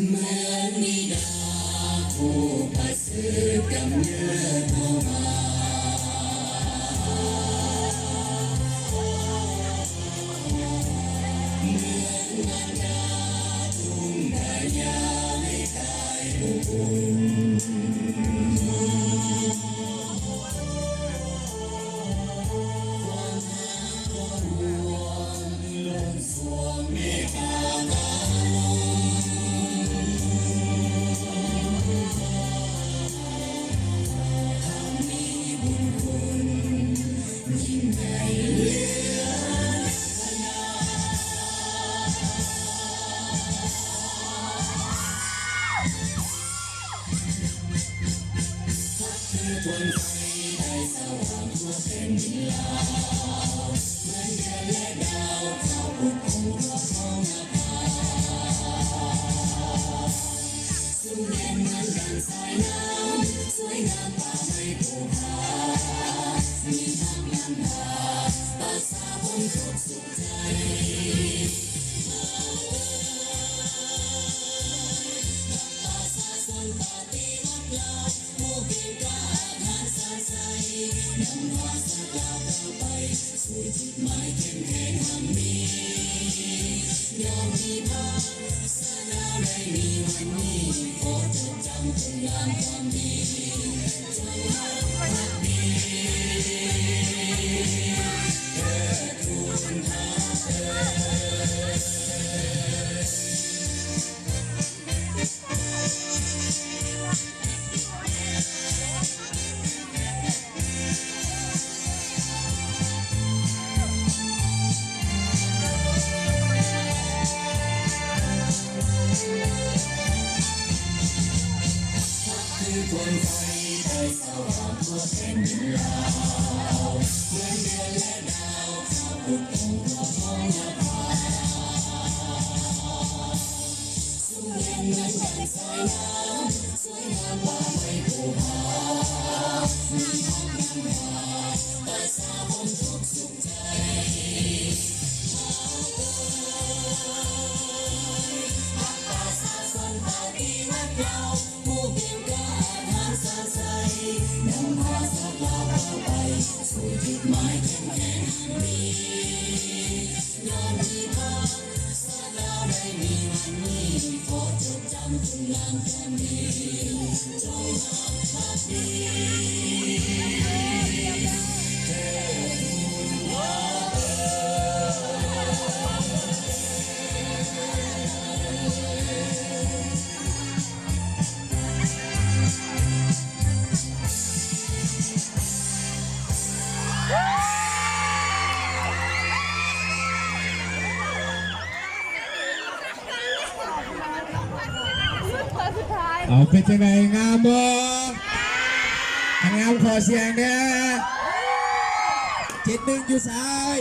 เหมือนนิดาผู้ประเสริฐกำเนิดเข้ามาเหมือนมารดาทุ่งกายาไม่ตายอบอุ่นความรักความห่วงล้นสวงเมตตาวันไฟได้สว่างทั่วแผ่นดินลาวเหมือนเดือนและดาวเข้าปกครองทั่วท้องนภาสุเด่นเหมือนดังสายน้ำสวยงามป่าไม้ภูผามีน้ำลันทาป่าสาบนทุกสุขใจป่าสาสนป่าตีวัดลาวผู้เก่งกล้านำพาสักดาวก้าวไปสู่จุดหมายเข้มแข็งทำดียอมมีภาพสาดาวได้มีวันนี้ขอจดจำคุณงามความดีจงรักภักดีเถิดทูลพระวันไฟได้สว่างทั่วแผ่นดินลาวเหมือนเดือนและดาวเข้าปกครองทั่วท้องนภาสุเด่นเหมือนดังสายน้ำสวยงามป่าไม้ภูผามีน้ำลันทาป่าสาบนทุกสุขใจป่าสาสนป่าตีวัดเราผู้เก่งกล้านำพาสักดาวก้าวไปสู่จุดหมายเข้มแข็งดียอมมีภาพสักดาวได้มีวันนี้ขอจดจำคุณงามความดีจงรักภักดีเถิดทูลพระเอาเป็นจังไงงามบ่งามขอเสียงเนี่ย71อยู่ซ้าย